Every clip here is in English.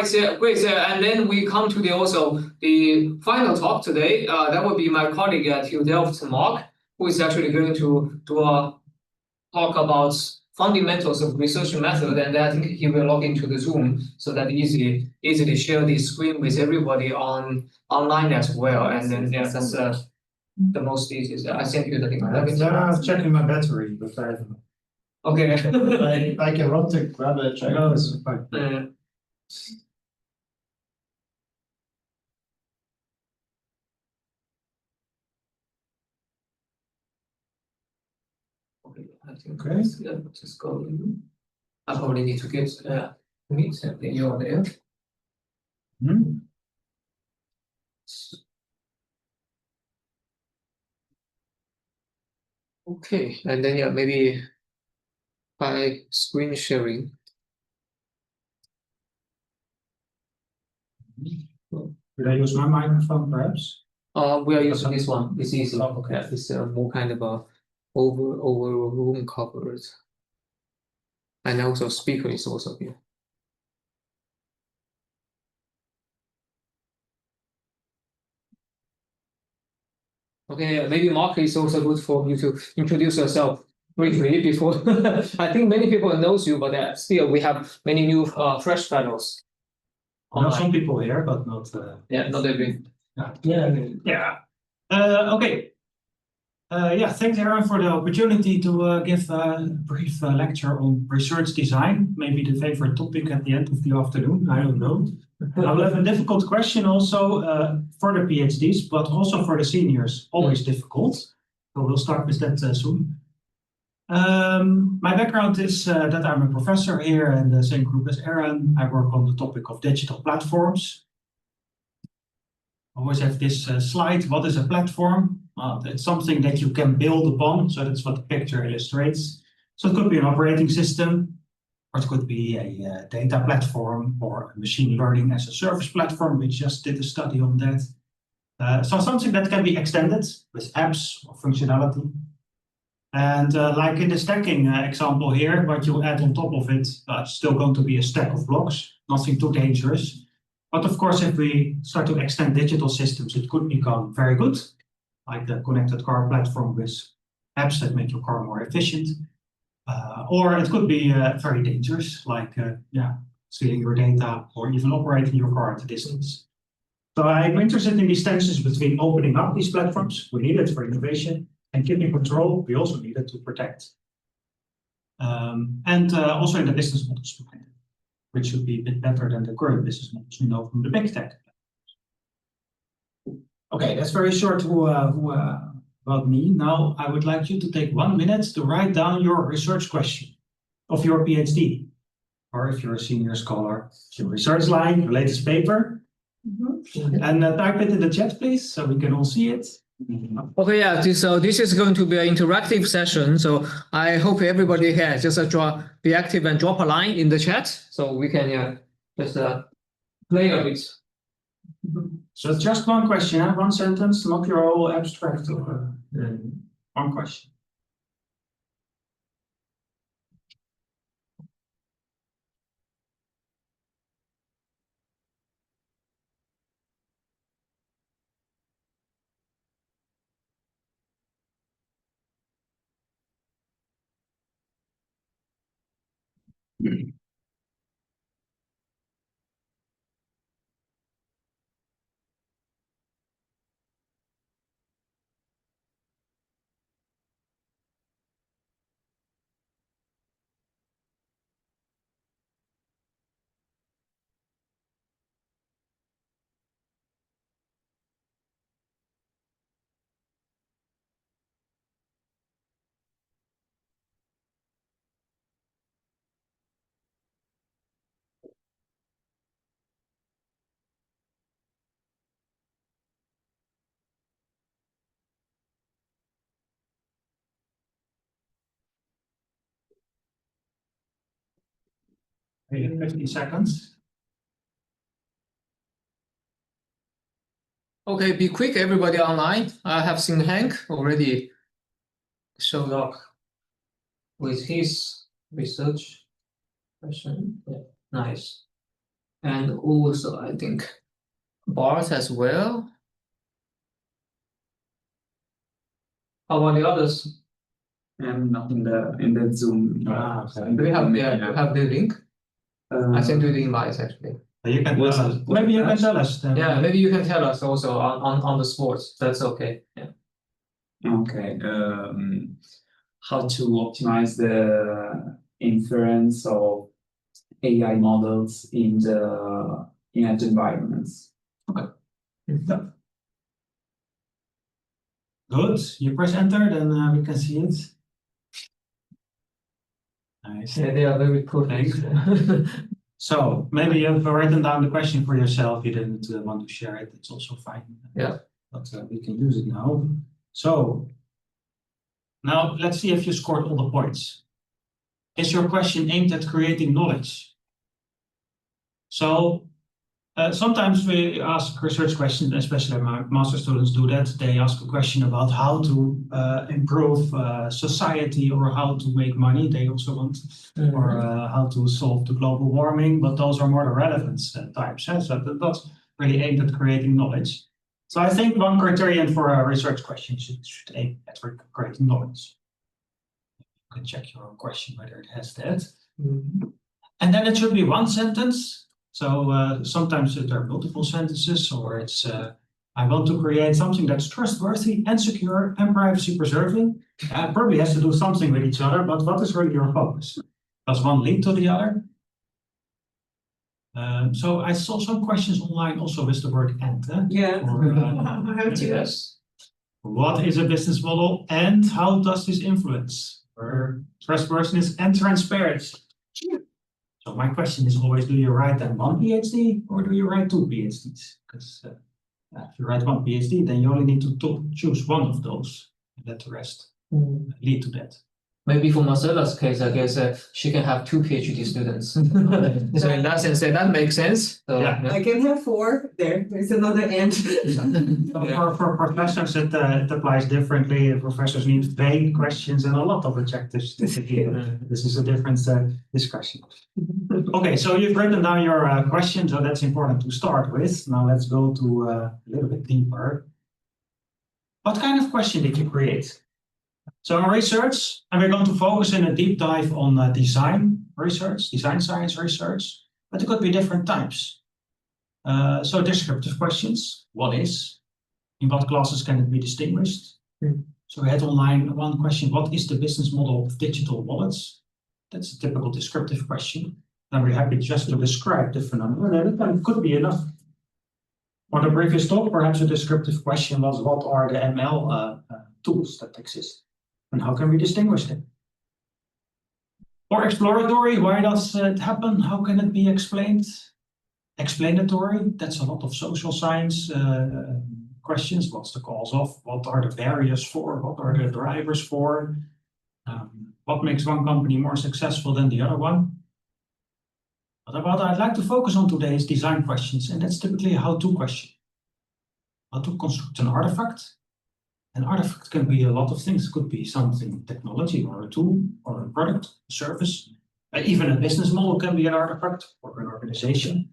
right, great. And then we come to the final talk today. That will be my colleague at Delft, Mark, who is actually going to do a talk about fundamentals of research method, and I think he will log into the Zoom so that easily share the screen with everybody online as well. And then yeah, that's the most easiest. I sent you the link. I'm checking my battery, but I don't know. Okay. I can run to grab it. Check. Oh, it's fine. Okay, I think just go in. I probably need to get meet you over there. Okay, and then yeah, maybe by screen sharing. Should I use my microphone, perhaps? We are using this one. It's easy. Oh, okay. It's more kind of a over room covered, and also speaker is also here. Okay, maybe Mark is also good for you to introduce yourself briefly before. I think many people knows you, but still we have many new fresh fellows. There are some people here, but not. Yeah, not every. Yeah. Okay. Yeah, thanks, Aaron, for the opportunity to give a brief lecture on research design. Maybe the favorite topic at the end of the afternoon. I don't know. I will have a difficult question also for the PhDs, but also for the seniors. Always difficult. So we'll start with that soon. My background is that I'm a professor here in the same group as Aaron. I work on the topic of digital platforms. I always have this slide. What is a platform? It's something that you can build upon. So that's what the picture illustrates. So it could be an operating system, or it could be a data platform, or a machine learning as a service platform. We just did a study on that. So something that can be extended with apps or functionality. And like in the stacking example here, what you add on top of it, it's still going to be a stack of blocks, nothing too dangerous. But of course, if we start to extend digital systems, it could become very good, like the connected car platform with apps that make your car more efficient. Or it could be very dangerous, like stealing your data or even operating your car at a distance. So I'm interested in these tensions between opening up these platforms. We need it for innovation, and keeping control, we also need it to protect. And also in the business models behind it, which should be a bit better than the current business models we know from the big tech. Okay, that's very short about me. Now, I would like you to take 1 minute to write down your research question of your PhD. Or if you're a senior scholar, your research line, your latest paper. And type it in the chat, please, so we can all see it. Okay, yeah, so this is going to be an interactive session. So I hope everybody here just be active and drop a line in the chat so we can just play a bit. So it's just one question, one sentence, not your whole abstract. One question. Okay, 50 seconds. Okay, be quick, everybody online. I have seen Hank already showed up with his research question. Yeah, nice. And also, I think Bart as well. How about the others? I'm not in the Zoom. Okay. Do you have the link? I sent you the invite actually. You can tell us. Maybe you can tell us. Then. Yeah, maybe you can tell us also on the sports. That's okay. Yeah. Okay. How to optimize the inference of AI models in the edge environments. Okay. Good. You press enter, then we can see it. Nice. Yeah, they are very perfect. So maybe you've written down the question for yourself. You didn't want to share it. It's also fine. Yeah. But we can use it now. So now let's see if you scored all the points. Is your question aimed at creating knowledge? So sometimes we ask research questions, especially my master students do that. They ask a question about how to improve society or how to make money. They also want, or how to solve the global warming, but those are more the relevance types. So that's really aimed at creating knowledge. So I think one criterion for a research question should aim at creating knowledge. You can check your own question whether it has that. And then it should be one sentence. So sometimes there are multiple sentences, or it's I want to create something that's trustworthy and secure and privacy preserving. Probably has to do something with each other, but what is really your focus? Does one link to the other? So I saw some questions online also with the word "and." Yeah. Or, Yes. What is a business model and how does this influence? Or trustworthiness and transparency. So my question is always, do you write then one PhD or do you write two PhDs? Because if you write one PhD, then you only need to choose one of those and let the rest lead to that. Maybe for Marcella's case, I guess she can have two PhD students. So in that sense, that makes sense. So, Yeah. I can have 4. There's another end. For professors, it applies differently. Professors need vague questions and a lot of adjectives. This is a different discussion. Okay, so you've written down your question, so that's important to start with. Now let's go to a little bit deeper. What kind of question did you create? So in research, and we're going to focus in a deep dive on design research, design science research, but it could be different types. So descriptive questions, what is? In what classes can it be distinguished? So we had online one question, what is the business model of digital wallets? That's a typical descriptive question. And we're happy just to describe the phenomenon, and it could be enough. For the previous talk, perhaps a descriptive question was, what are the ML tools that exist? And how can we distinguish them? Or exploratory, why does it happen? How can it be explained? Explanatory, that's a lot of social science questions. What's the cause of? What are the barriers for? What are the drivers for? What makes one company more successful than the other one? But what I'd like to focus on today is design questions, and that's typically a how-to question. How to construct an artifact. An artifact can be a lot of things. It could be something, technology, or a tool, or a product, a service. Even a business model can be an artifact, or an organization.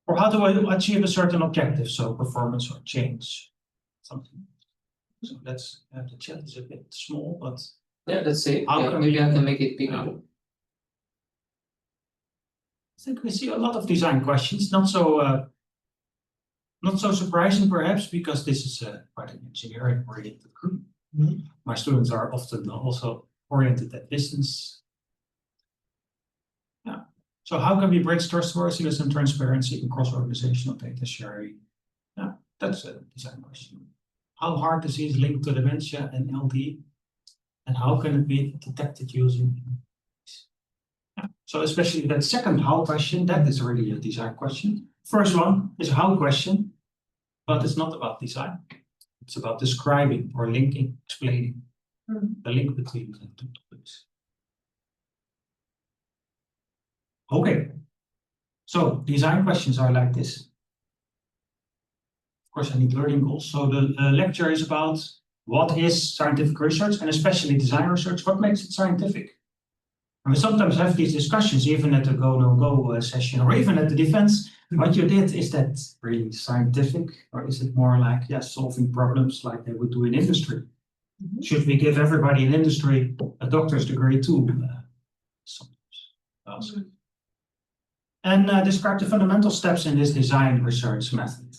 Or how do I achieve a certain objective, so performance or change, something. So that's, the chat is a bit small, but... Yeah, let's see. Maybe I can make it bigger. I think we see a lot of design questions, not so surprising perhaps, because this is quite an engineering-oriented group. My students are often also oriented at business. Yeah. So how can we bridge trustworthiness and transparency in cross-organizational data sharing? Yeah, that's a design question. How heart disease linked to dementia and LD, and how can it be detected using? Yeah. So especially that second how question, that is really a design question. First one is how question. But it's not about design. It's about describing or linking, explaining the link between the two topics. Okay, so design questions are like this. Of course, I need learning goals. So the lecture is about what is scientific research, and especially design research. What makes it scientific? And we sometimes have these discussions, even at the go, no go session, or even at the defense. What you did, is that really scientific, or is it more like, solving problems like they would do in industry? Should we give everybody in industry a doctor's degree too? Sometimes. And describe the fundamental steps in this design research method.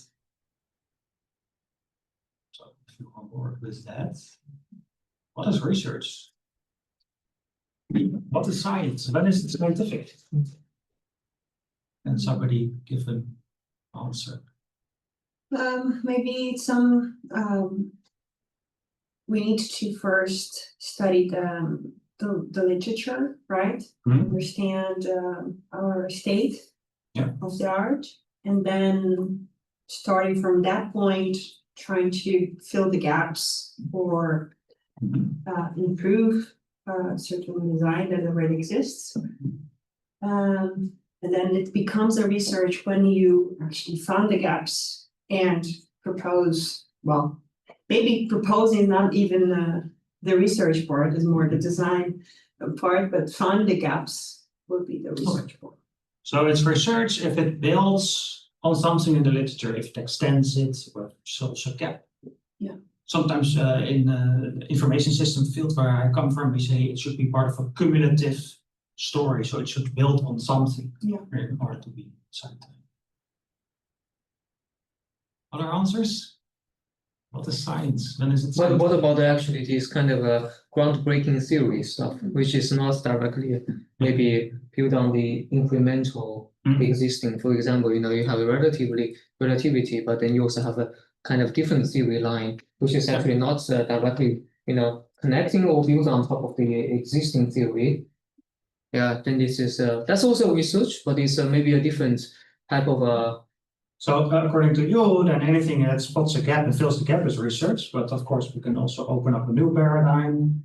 So if you're on board with that, what is research? What is science? When is it scientific? Can somebody give an answer? Maybe some we need to first study the literature, right? Understand our state of the art, and then starting from that point, trying to fill the gaps or improve certain design that already exists. And then it becomes a research when you actually found the gaps and propose, well, maybe proposing not even the research part is more the design part, but find the gaps would be the research part. So it's research if it builds on something in the literature, if it extends it, or solves a gap. Yeah. Sometimes in the information system field where I come from, we say it should be part of a cumulative story, so it should build on something in order to be scientific. Other answers? What is science? When is it science? What about actually this kind of groundbreaking theory stuff, which is not directly maybe built on the incremental existing? For example, you have a relativity, but then you also have a kind of different theory line, which is actually not directly, connecting or built on top of the existing theory. Yeah, then this is that's also research, but it's maybe a different type of. So according to you, then anything that spots a gap and fills the gap is research. But of course, we can also open up a new paradigm,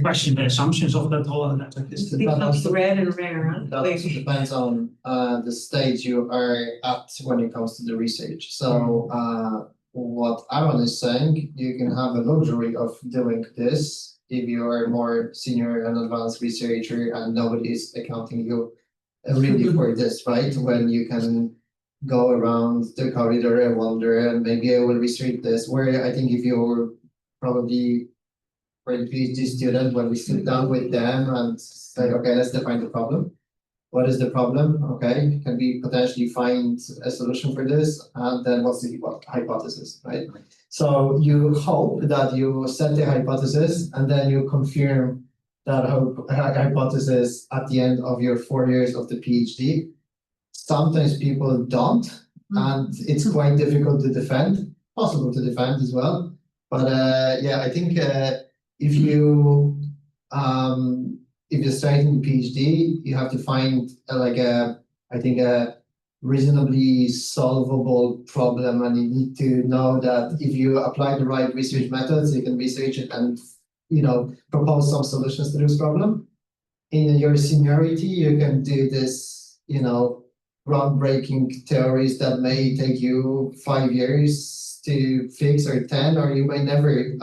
question the assumptions of that whole. It becomes red and rare. That also depends on the stage you are at when it comes to the research. So what Aaron is saying, you can have a luxury of doing this if you are more senior and advanced researcher and nobody is accounting you really for this, right? When you can go around the corridor and wonder, and maybe I will research this. Where I think if you're probably for a PhD student, when we sit down with them and say, okay, let's define the problem. What is the problem? Okay, can we potentially find a solution for this? And then what's the hypothesis, right? So you hope that you set the hypothesis and then you confirm that hypothesis at the end of your 4 years of the PhD. Sometimes people don't, and it's quite difficult to defend, possible to defend as well. But I think if you're starting a PhD, you have to find a reasonably solvable problem, and you need to know that if you apply the right research methods, you can research it and propose some solutions to this problem. In your seniority, you can do this, groundbreaking theories that may take you 5 years to fix, or 10, or you may never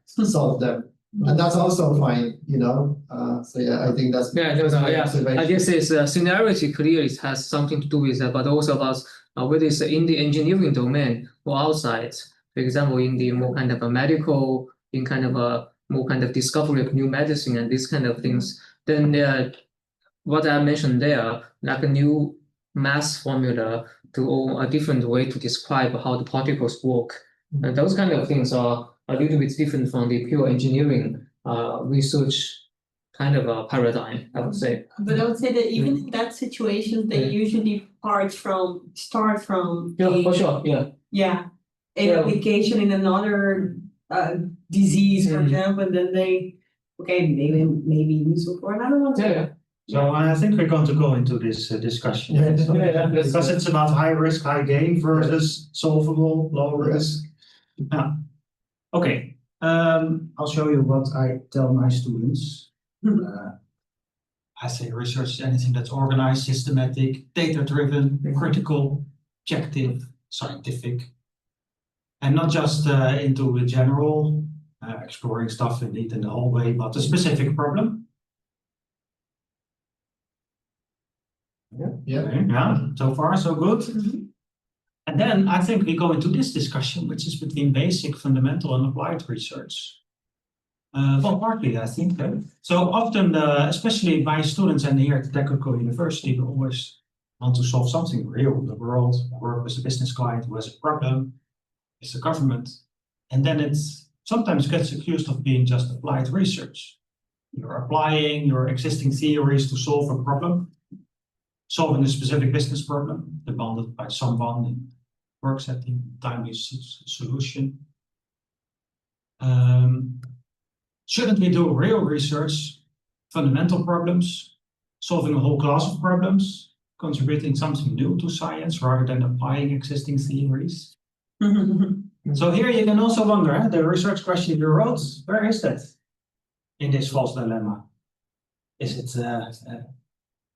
solve them. And that's also fine, I think that's I guess it's seniority clearly has something to do with that, but also about whether it's in the engineering domain or outside. For example, in the more kind of a medical, in kind of a more kind of discovery of new medicine and these kind of things, then what I mentioned there, like a new mass formula to a different way to describe how the particles work. And those kind of things are a little bit different from the pure engineering research kind of a paradigm, I would say. But I would say that even in that situation, they usually start from for sure, an application in another disease, for example, and then maybe useful for another one. So I think we're going to go into this discussion because it's about high risk, high gain versus solvable, low risk. Okay, I'll show you what I tell my students. I say research is anything that's organized, systematic, data-driven, critical, objective, scientific, and not just into the general, exploring stuff indeed in the hallway, but a specific problem. Yeah. Okay, yeah, so far so good. And then I think we go into this discussion, which is between basic, fundamental, and applied research. Well, partly, I think. So often, especially by students and here at the technical university, we always want to solve something real in the world, work with a business client who has a problem, it's the government. And then it's sometimes gets accused of being just applied research. You're applying your existing theories to solve a problem, solving a specific business problem demanded by someone in work setting, timely solution. Shouldn't we do real research, fundamental problems, solving a whole class of problems, contributing something new to science rather than applying existing theories? So here you can also wonder, the research question you wrote, where is that in this false dilemma? Is it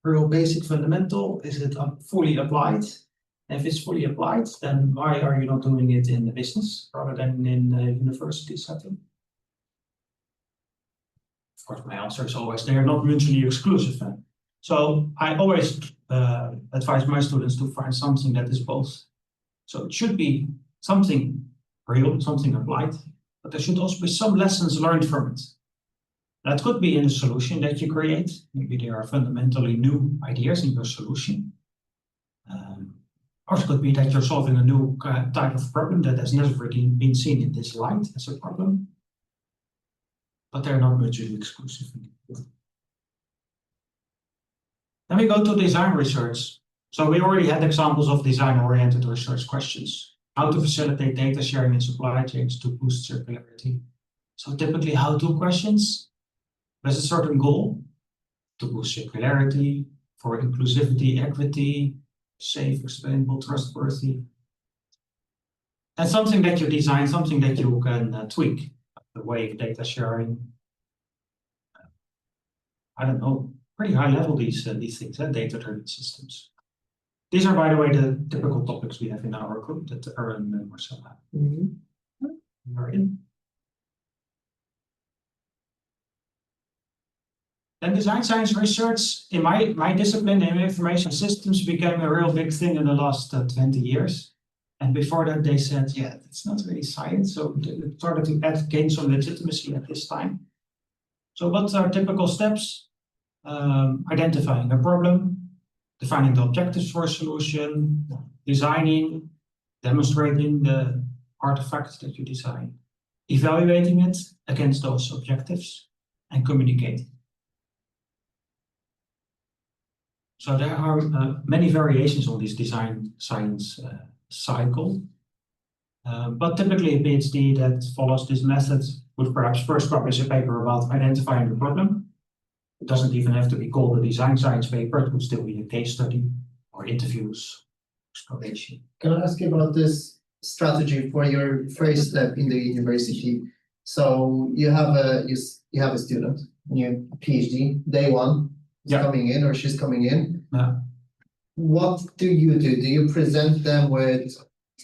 real basic fundamental? Is it fully applied? If it's fully applied, then why are you not doing it in the business rather than in the university setting? Of course, my answer is always they are not mutually exclusive. So I always advise my students to find something that is both. So it should be something real, something applied, but there should also be some lessons learned from it. That could be in the solution that you create. Maybe there are fundamentally new ideas in your solution. Or it could be that you're solving a new type of problem that has never been seen in this light as a problem. But they're not mutually exclusive. Then we go to design research. So we already had examples of design-oriented research questions. How to facilitate data sharing in supply chains to boost circularity. So typically how-to questions with a certain goal to boost circularity, for inclusivity, equity, safe, explainable, trustworthy. And something that you design, something that you can tweak. The way of data sharing. I don't know, pretty high level these things, data-driven systems. These are, by the way, the typical topics we have in our group that Aaron and Marcella are in. Then design science research, in my discipline, in information systems, became a real big thing in the last 20 years. And before that, they said, yeah, it's not really science. So it started to gain some legitimacy at this time. So what are typical steps? Identifying a problem, defining the objectives for a solution, designing, demonstrating the artifacts that you design, evaluating it against those objectives, and communicating. So there are many variations on this design science cycle. But typically a PhD that follows this method would perhaps first publish a paper about identifying the problem. It doesn't even have to be called a design science paper, it would still be a case study or interviews, exploration. Can I ask you about this strategy for your first step in the university? So you have a student, new PhD, day one, is coming in or she's coming in. Yeah. What do? Do you present them with,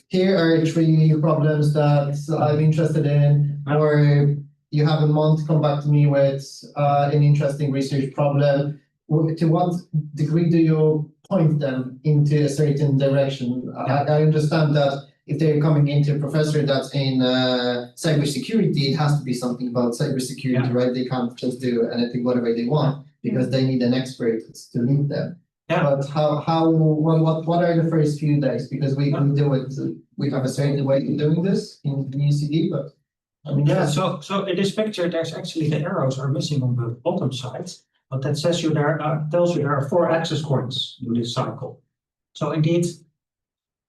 here are 3 problems that I'm interested in, or you have a month come back to me with an interesting research problem? To what degree do you point them into a certain direction? I understand that if they're coming into a professor that's in cybersecurity, it has to be something about cybersecurity, right? They can't just do anything whatever they want because they need an expert to lead them. Yeah. But what are the first few days? Because we do it, we have a certain way of doing this in the UCD, but I mean, so in this picture, there's actually the arrows are missing on the bottom side, but that says you there tells you there are 4 access points in this cycle. So indeed,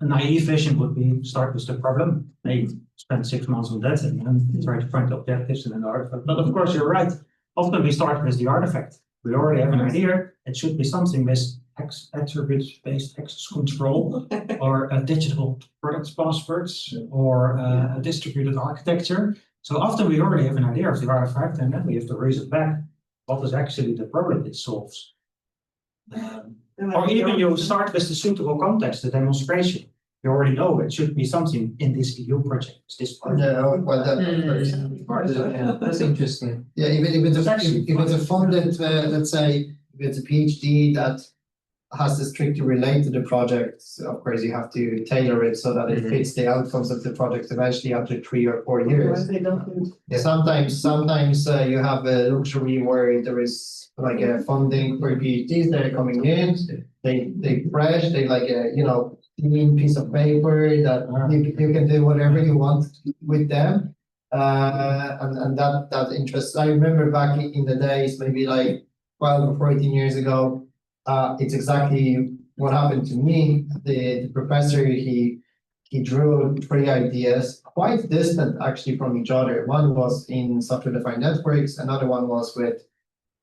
a naive vision would be start with the problem. They spend 6 months on that and then try to find objectives and an artifact. But of course, you're right. Often we start with the artifact. We already have an idea. It should be something with attribute-based access control or digital product passwords or a distributed architecture. So often we already have an idea of the artifact and then we have to raise it back. What is actually the problem it solves? Or even you start with the suitable context, the demonstration. You already know it should be something in this EU project. This part. Yeah, well, That's interesting. Yeah, if it's a funded, let's say, if it's a PhD that has to strictly relate to the project. So of course, you have to tailor it so that it fits the outcomes of the project eventually after 3 or 4 years. Sometimes you have a luxury where there is like a funding for PhDs that are coming in. They fresh, they like a clean piece of paper that you can do whatever you want with them. And that interests. I remember back in the days, maybe like 12 or 14 years ago, it's exactly what happened to me. The professor, he drew 3 ideas, quite distant actually from each other. One was in software-defined networks, another one was with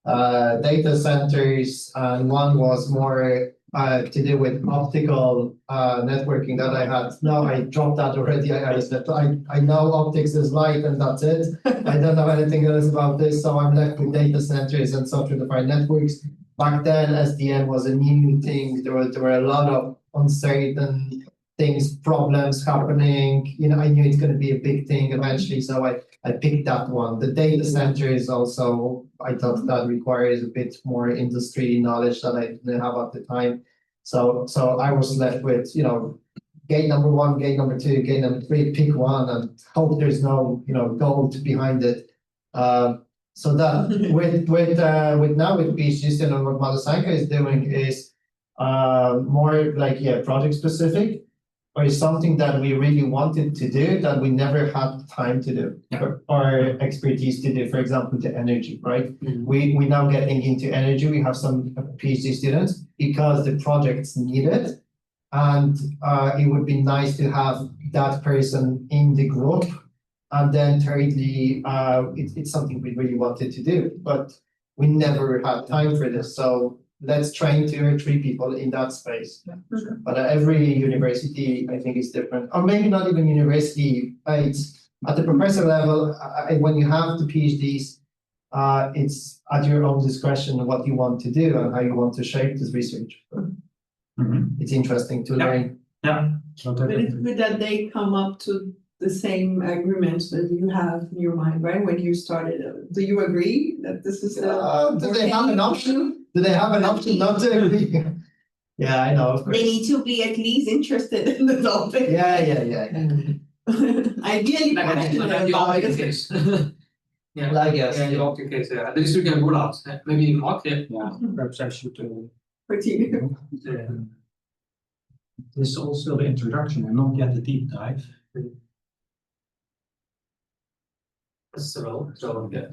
data centers, and one was more to do with optical networking that I had. No, I dropped that already. I said I know optics is light and that's it. I don't know anything else about this, so I'm left with data centers and software-defined networks. Back then, SDN was a new thing. There were a lot of uncertain things, problems happening. I knew it's going to be a big thing eventually, so I picked that one. The data center is also, I thought that requires a bit more industry knowledge that I didn't have at the time. So I was left with, gate number 1, gate number 2, gate number 3, pick one and hope there's no, gold behind it. So that with PhD student, what Malasanka is doing is more like project specific, or is something that we really wanted to do that we never had time to do or expertise to do. For example, the energy, right? We now getting into energy. We have some PhD students because the projects need it, and it would be nice to have that person in the group. And then thirdly, it's something we really wanted to do, but we never had time for this. So let's train 2 or 3 people in that space. But every university, I think, is different. Or maybe not even university. It's at the professor level, when you have the PhDs, it's at your own discretion what you want to do and how you want to shape this research. It's interesting to learn. But it's good that they come up to the same agreements that you have in your mind, right? When you started, do you agree that this is do they have an option? Do they have an option not to agree? Yeah, I know, of course. They need to be at least interested in the topic. Yeah. Ideally, Like the optic case. I guess. The optic case, at least you can rule out. Maybe Mark, Perhaps I should. continue. This is also the introduction and not yet the deep dive. So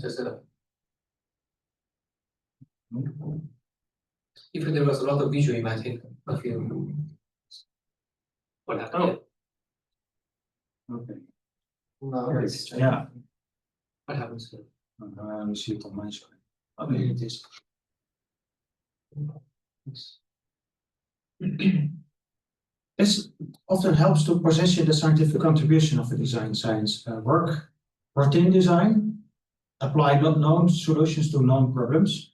just if there was a lot of visual, you might take a few. What happened? Okay. No, it's What happens? We see it on my screen. Okay, it is. This often helps to position the scientific contribution of a design science work. Routine design, apply not known solutions to known problems.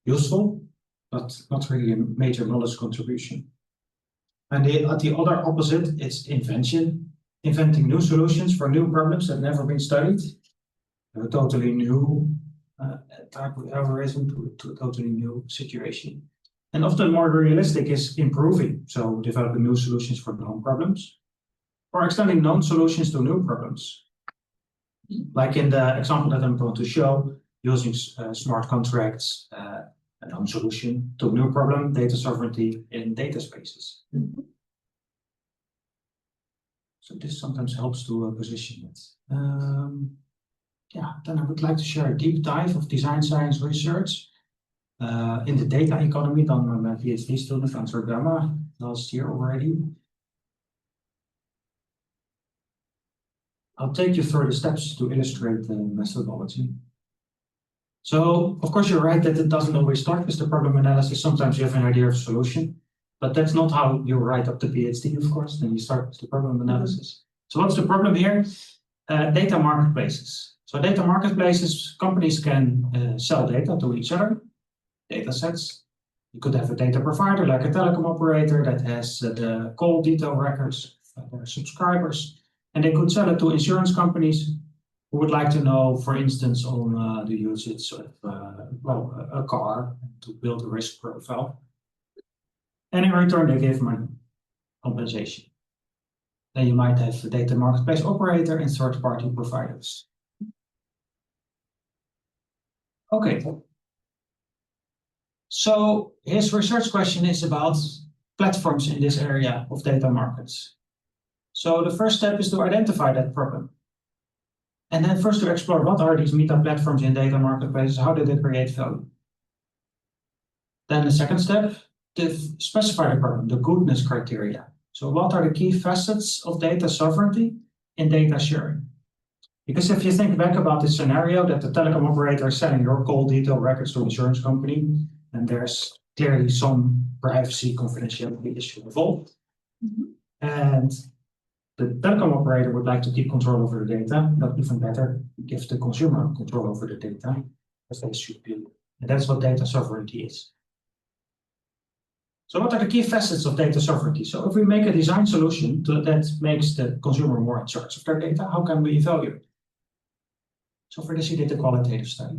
Useful, but not really a major knowledge contribution. And at the other opposite, it's invention. Inventing new solutions for new problems that have never been studied. A totally new type of algorithm to a totally new situation. And often more realistic is improving, so developing new solutions for known problems, or extending known solutions to new problems. Like in the example that I'm going to show, using smart contracts, a known solution to a new problem, data sovereignty in data spaces. So this sometimes helps to position it. Then I would like to share a deep dive of design science research in the data economy done by my PhD student ENSURE last year already. I'll take you through the steps to illustrate the methodology. So, of course, you're right that it doesn't always start with the problem analysis. Sometimes you have an idea of a solution, but that's not how you write up the PhD, of course. Then you start with the problem analysis. So what's the problem here? Data marketplaces. So data marketplaces, companies can sell data to each other, data sets. You could have a data provider like a telecom operator that has the call detail records of their subscribers. And they could sell it to insurance companies who would like to know, for instance, on the usage of a car to build a risk profile. And in return, they give money, compensation. Then you might have a data marketplace operator and third-party providers. Okay. So his research question is about platforms in this area of data markets. So the first step is to identify that problem. And then first to explore what are these meta platforms in data marketplaces, how do they create value? Then the second step, to specify the problem, the goodness criteria. So what are the key facets of data sovereignty in data sharing? Because if you think back about this scenario that the telecom operator is selling your call detail records to an insurance company, and there's clearly some privacy confidentiality issue involved. And the telecom operator would like to keep control over the data, but even better, give the consumer control over the data, as they should be. And that's what data sovereignty is. So what are the key facets of data sovereignty? So if we make a design solution that makes the consumer more in charge of their data, how can we evaluate? So for this, he did a qualitative study.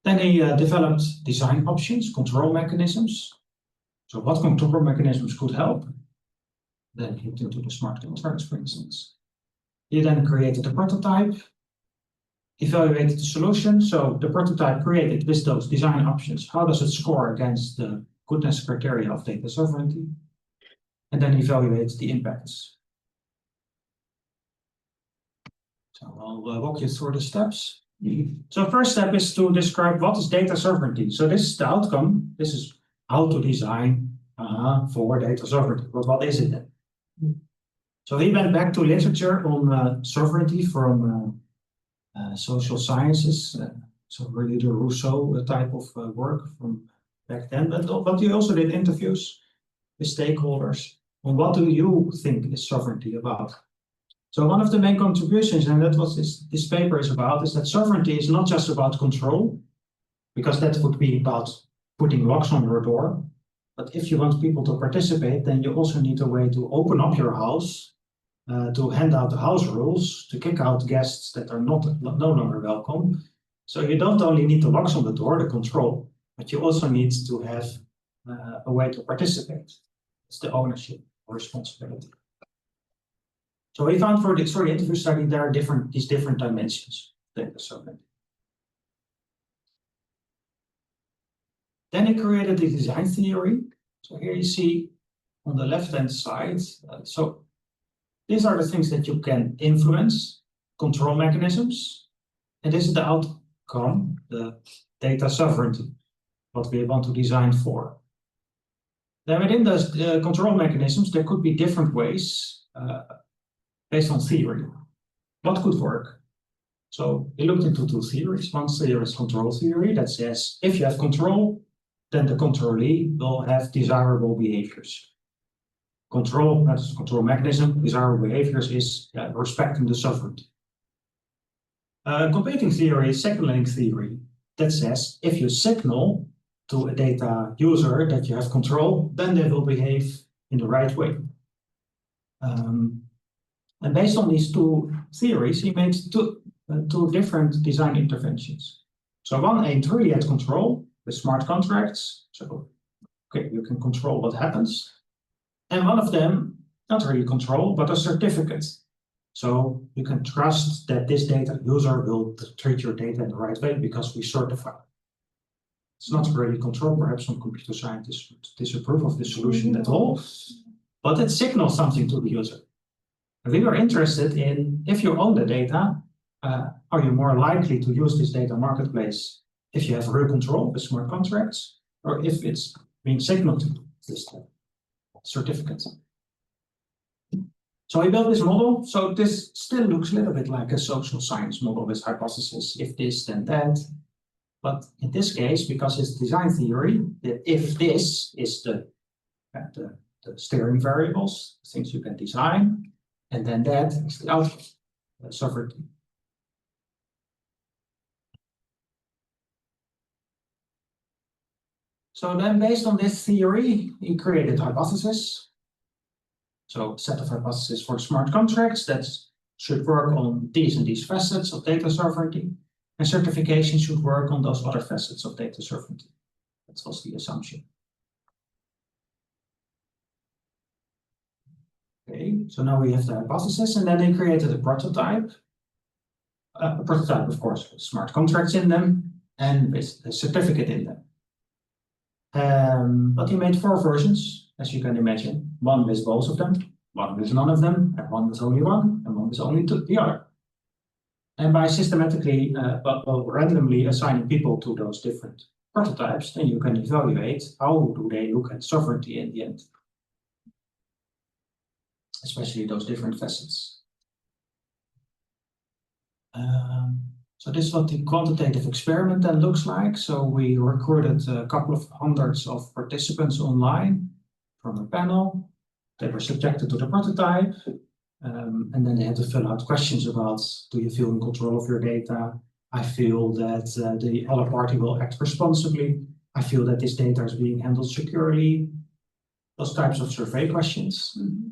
Then he developed design options, control mechanisms. So what control mechanisms could help? Then he looked into the smart contracts, for instance. He then created a prototype, evaluated the solution. So the prototype created with those design options. How does it score against the goodness criteria of data sovereignty? And then evaluate the impacts. So I'll walk you through the steps. So first step is to describe what is data sovereignty. So this is the outcome. This is how to design for data sovereignty. But what is it then? So he went back to literature on sovereignty from social sciences. So really the Rousseau type of work from back then. But he also did interviews with stakeholders on what do you think is sovereignty about? So one of the main contributions, and that's what this paper is about, is that sovereignty is not just about control, because that would be about putting locks on your door. But if you want people to participate, then you also need a way to open up your house, to hand out the house rules, to kick out guests that are no longer welcome. So you don't only need the locks on the door, the control, but you also need to have a way to participate. It's the ownership or responsibility. So we found for the interview study there are these different dimensions of data sovereignty. Then he created the design theory. So here you see on the left-hand side. So these are the things that you can influence, control mechanisms, and this is the outcome, the data sovereignty, what we want to design for. Then within those control mechanisms, there could be different ways based on theory. What could work? So we looked into two theories. One theory is control theory that says if you have control, then the controllee will have desirable behaviors. Control, that's a control mechanism. Desirable behaviors is respecting the sovereignty. Competing theory is signaling theory that says if you signal to a data user that you have control, then they will behave in the right way. And based on these two theories, he made two different design interventions. So one aimed really at control with smart contracts. So, okay, you can control what happens. And one of them, not really control, but a certificate. So you can trust that this data user will treat your data in the right way because we certify. It's not really control. Perhaps some computer scientists would disapprove of this solution at all, but it signals something to the user. We were interested in if you own the data, are you more likely to use this data marketplace if you have real control with smart contracts, or if it's being signaled to this certificate. So we built this model. So this still looks a little bit like a social science model with hypothesis, if this, then that. But in this case, because it's design theory, that if this is the steering variables, things you can design, and then that is the outcome, sovereignty. So then based on this theory, he created hypothesis. So a set of hypotheses for smart contracts that should work on these and these facets of data sovereignty, and certification should work on those other facets of data sovereignty. That was the assumption. Okay, so now we have the hypothesis, and then they created a prototype. A prototype, of course, with smart contracts in them and with a certificate in them. But he made 4 versions, as you can imagine. One with both of them, one with none of them, and one with only one, and one with only the other. And by systematically, randomly assigning people to those different prototypes, then you can evaluate how do they look at sovereignty in the end. Especially those different facets. So this is what the quantitative experiment then looks like. So we recruited a couple of hundreds of participants online from a panel. They were subjected to the prototype. And then they had to fill out questions about, do you feel in control of your data? I feel that the other party will act responsibly. I feel that this data is being handled securely. Those types of survey questions. Mm-hmm.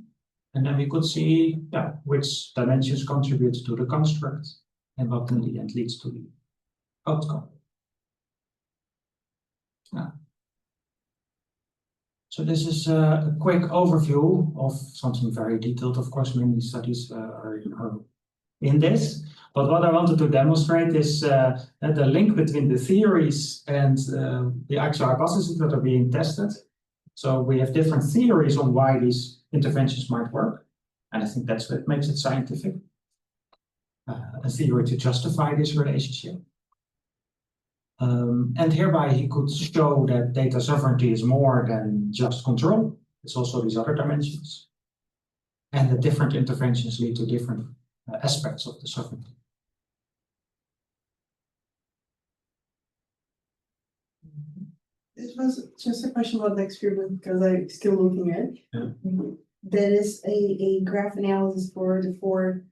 And then we could see which dimensions contribute to the construct and what in the end leads to the outcome. So this is a quick overview of something very detailed. Of course, many studies are in this. But what I wanted to demonstrate is the link between the theories and the actual hypotheses that are being tested. So we have different theories on why these interventions might work. And I think that's what makes it scientific. A theory to justify this relationship. And hereby he could show that data sovereignty is more than just control. It's also these other dimensions. And that different interventions lead to different aspects of the sovereignty. It was just a question about the experiment because I'm still looking at it. Yeah. There is a graph analysis for the 4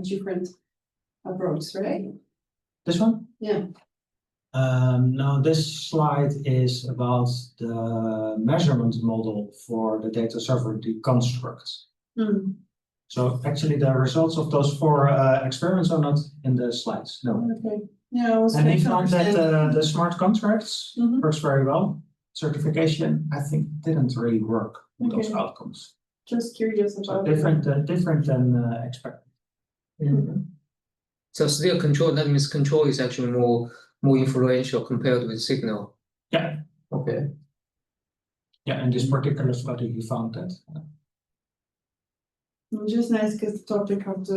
different approaches, right? This one? Yeah. Now this slide is about the measurement model for the data sovereignty construct. Mm. So actually the results of those 4 experiments are not in the slides, no. Okay. Yeah, I was And they trying to found that understand. the smart contracts works very well. Certification, I think, didn't really work with those outcomes. Just curious So about different than expected. Mm-hmm. So still control, that means control is actually more influential compared with signal. Yeah. Okay. Yeah, in this particular study, we found that. Just nice because the topic of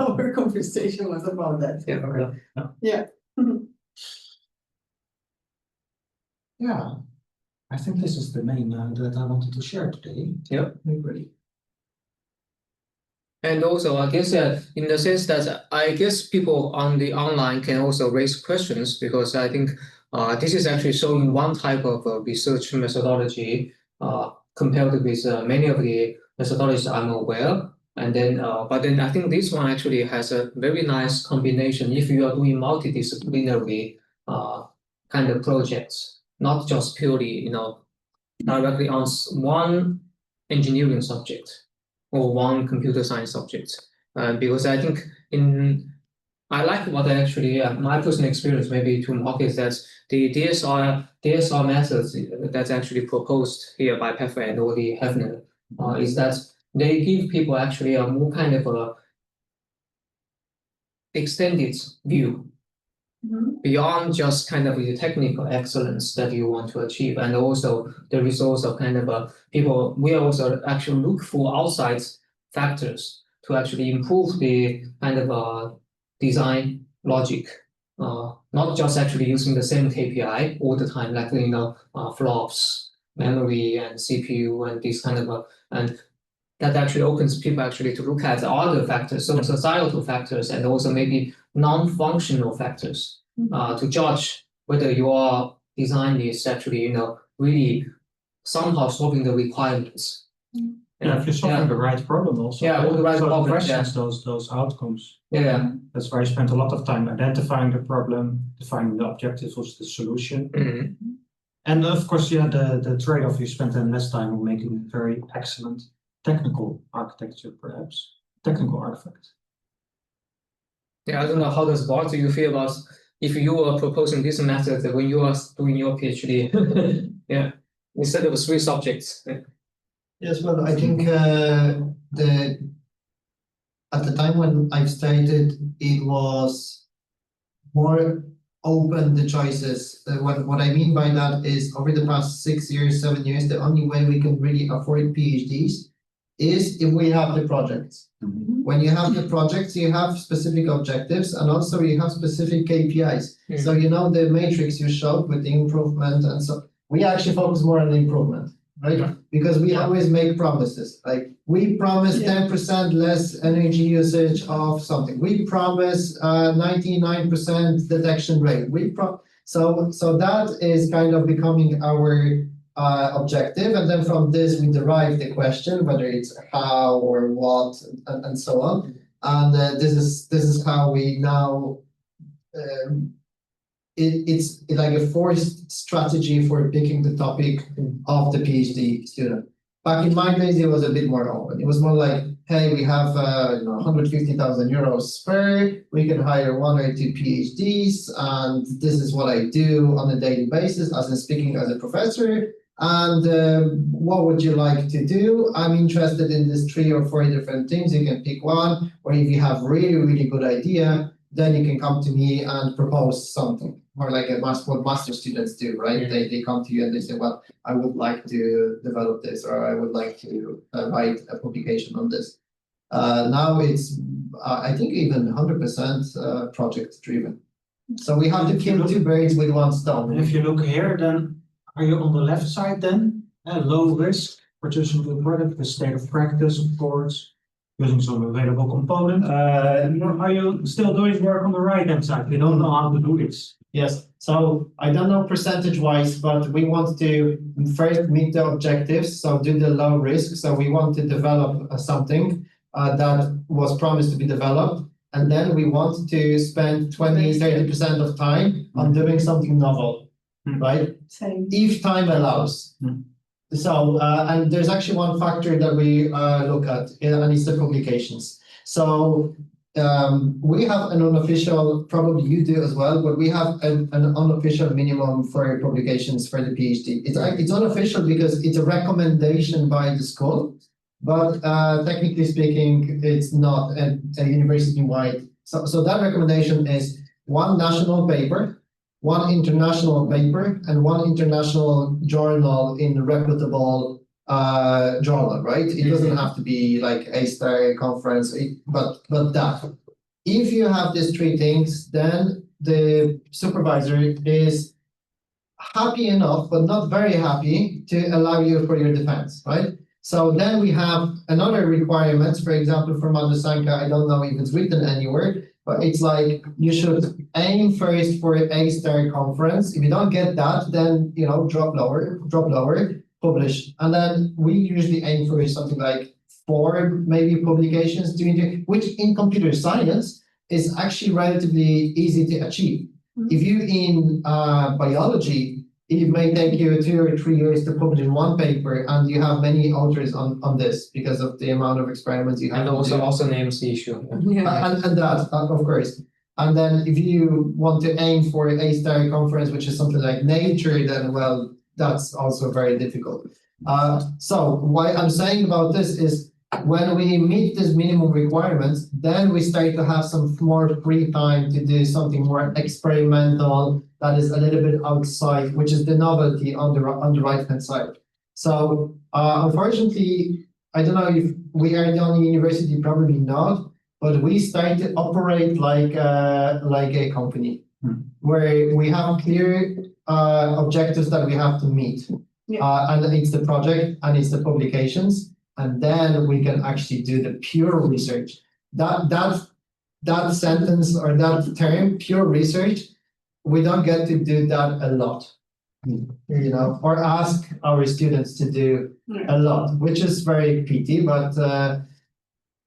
our conversation was about that. Yeah. Okay. Yeah. Yeah, I think this is the main that I wanted to share today. Yep. Agree. And also, I guess in the sense that I guess people on the online can also raise questions, because I think this is actually showing one type of research methodology compared with many of the methodologies I'm aware. And then, but then I think this one actually has a very nice combination if you are doing multidisciplinary kind of projects, not just purely, directly on one engineering subject or one computer science subject. Because I think I like what my personal experience maybe to mark is that the DSR methods that's actually proposed here by Pefe and Odi Hefner is that they give people actually a more kind of a extended view beyond just kind of the technical excellence that you want to achieve, and also the results of kind of people. We also actually look for outside factors to actually improve the kind of design logic, not just actually using the same KPI all the time, like flops, memory, and CPU, and this kind of and that actually opens people actually to look at other factors, so societal factors, and also maybe non-functional factors to judge whether your design is actually really somehow solving the requirements. Yeah, if you're solving the right problem also. Yeah, all the right so problem, questions, those outcomes. Yeah. That's why I spent a lot of time identifying the problem, defining the objectives of the solution. Mm-hmm. And of course, the trade-off, you spend then less time on making very excellent technical architecture, perhaps. Technical artifact. Yeah, I don't know, how does Bart, do you feel about if you are proposing this method when you are doing your PhD? Yeah, instead of 3 subjects. Yes, well, I think at the time when I started, it was more open the choices. What I mean by that is over the past 6 years, 7 years, the only way we can really afford PhDs is if we have the projects. When you have the projects, you have specific objectives and also you have specific KPIs. So you know the matrix you showed with the improvement, and so we actually focus more on the improvement, right? Yeah. Because we always make promises. Like we promise 10% less energy usage of something. We promise 99% detection rate. So that is kind of becoming our objective, and then from this we derive the question whether it's how or what and so on. And this is how we now. It's like a forced strategy for picking the topic of the PhD student. Back in my days, it was a bit more open. It was more like, hey, we have 150,000 euros spare. We can hire 1 or 2 PhDs, and this is what I do on a daily basis, as in speaking as a professor. And what would you like to do? I'm interested in these 3 or 4 different things. You can pick one, or if you have really good idea, then you can come to me and propose something. More like what master students do, right? Yeah. They come to you and they say, well, I would like to develop this, or I would like to write a publication on this. Now it's, I think, even 100% project driven. So we have to kill 2 birds with 1 stone. And if you look here, then are you on the left side then? Low risk, producing good product with state of practice, of course, using some available component. Or are you still doing work on the right hand side? We don't know how to do this. Yes, so I don't know percentage wise, but we want to first meet the objectives, so do the low risk. So we want to develop something that was promised to be developed, and then we want to spend 20-30% of time on doing something novel, right? Same. If time allows. So, and there's actually one factor that we look at, and it's the publications. So we have an unofficial, probably you do as well, but we have an unofficial minimum for publications for the PhD. It's unofficial because it's a recommendation by the school, but technically speaking, it's not a university-wide. So that recommendation is 1 national paper, 1 international paper, and 1 international journal in a reputable journal, right? It doesn't have to be like A-star conference, but that. If you have these 3 things, then the supervisor is happy enough, but not very happy to allow you for your defense, right? So then we have another requirements, for example, for Madhusanka, I don't know if it's written anywhere, but it's like you should aim first for an A-star conference. If you don't get that, then drop lower, publish. And then we usually aim for something like 4 maybe publications, which in computer science is actually relatively easy to achieve. If you in biology, it may take you 2 or 3 years to publish in 1 paper, and you have many authors on this because of the amount of experiments you have. And also names the issue. Yeah. And that, of course. And then if you want to aim for an A-star conference, which is something like Nature, then, well, that's also very difficult. So what I'm saying about this is when we meet these minimum requirements, then we start to have some more free time to do something more experimental that is a little bit outside, which is the novelty on the right-hand side. So unfortunately, I don't know if we are the only university, probably not, but we start to operate like a company where we have clear objectives that we have to meet. And it's the project and it's the publications, and then we can actually do the pure research. That sentence or that term, pure research, we don't get to do that a lot, or ask our students to do a lot, which is very pity, but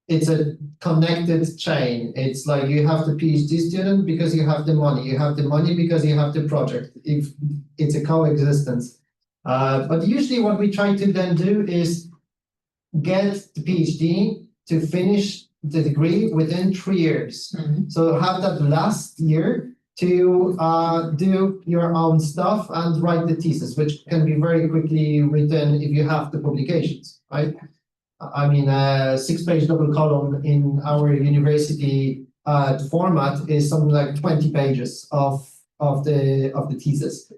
it's a connected chain. It's like you have the PhD student because you have the money. You have the money because you have the project. If it's a coexistence. But usually what we try to then do is get the PhD to finish the degree within 3 years. So have that last year to do your own stuff and write the thesis, which can be very quickly written if you have the publications, right? I mean, a 6-page double column in our university format is something like 20 pages of the thesis.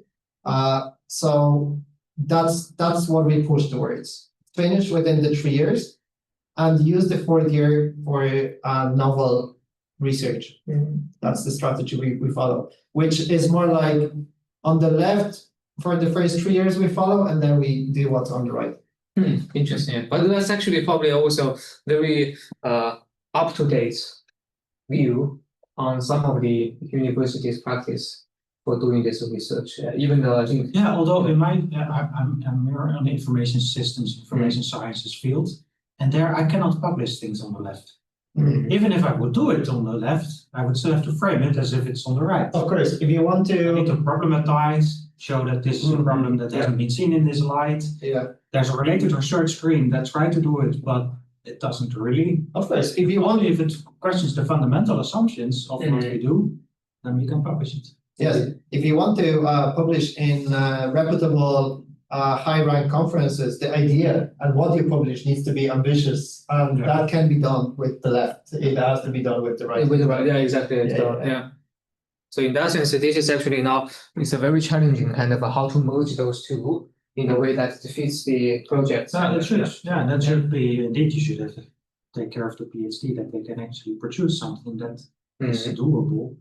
So that's what we push towards. Finish within the 3 years and use the 4th year for novel research. That's the strategy we follow, which is more like on the left for the first 3 years we follow, and then we do what's on the right. Interesting. But that's actually probably also very up-to-date view on some of the universities' practice for doing this research. Even though I think Yeah, although in my, I'm more on the information systems, information sciences field, and there I cannot publish things on the left. Even if I would do it on the left, I would still have to frame it as if it's on the right. Of course, if you want I need to, to problematize, show that this is a problem that hasn't been seen in this light. yeah, There's a related research screen that tried to do it, but it doesn't really. of course, if you want, Only if it questions the fundamental assumptions of what we do, then we can publish it. yes, if you want to publish in reputable high-rank conferences, the idea and what you publish needs to be ambitious, and that can be done with the left. It has to be done with the right. with the right, yeah, exactly. Yeah. So in that sense, this is actually now it's a very challenging kind of how to merge those two in a way that fits the project. That should be indeed. You should have to take care of the PhD that they can actually produce something that is doable.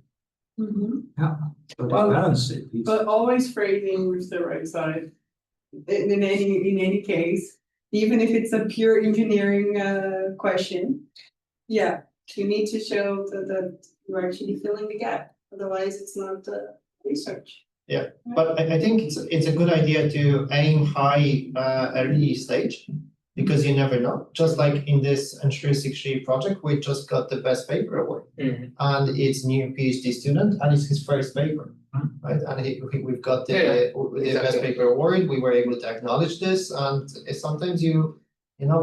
Yeah, so the balance it needs. But always phrasing with the right side. In any case, even if it's a pure engineering question, yeah, you need to show that you're actually filling the gap. Otherwise, it's not research. Yeah, but I think it's a good idea to aim high early stage, because you never know. Just like in this ENSURE-6G project, we just got the best paper award, and it's new PhD student, and it's his first paper, right? And we've got the best paper award. We were able to acknowledge this, and sometimes you know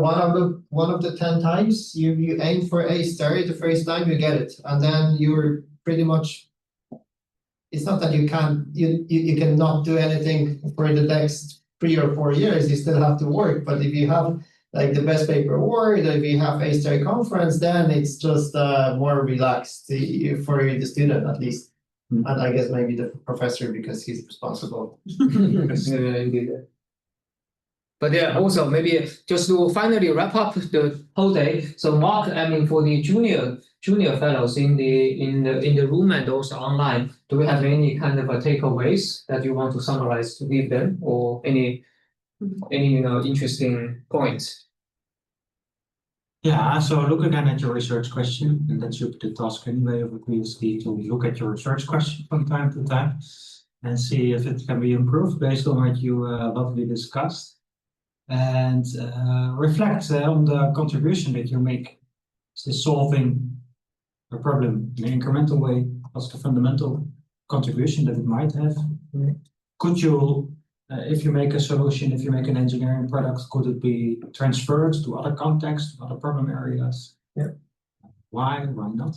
one of the 10 times you aim for A star the first time you get it, and then you're pretty much. It's not that you cannot do anything for the next 3 or 4 years. You still have to work. But if you have like the best paper award, if you have A star conference, then it's just more relaxed for the student at least, and I guess maybe the professor because he's responsible. Indeed. But yeah, also maybe just to finally wrap up the whole day. So Mark, I mean, for the junior fellows in the room and also online, do we have any kind of takeaways that you want to summarize to give them, or any interesting points? Yeah, so look again at your research question, and that should be the task anyway of a PhD, to look at your research question from time to time and see if it can be improved based on what we discussed. And reflect on the contribution that you make. Is this solving a problem in an incremental way? What's the fundamental contribution that it might have? Could you, if you make a solution, if you make an engineering product, could it be transferred to other contexts, to other problem areas? Yeah. Why not?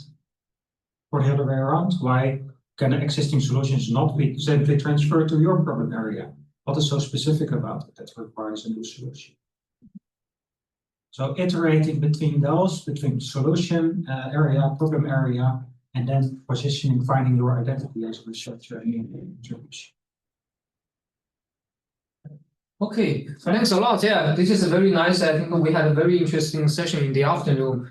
Or the other way around, why can existing solutions not be simply transferred to your problem area? What is so specific about it that requires a new solution? So iterating between those, between solution area, problem area, and then positioning, finding your identity as a researcher in contribution. Okay, thanks a lot. Yeah, this is a very nice. I think we had a very interesting session in the afternoon.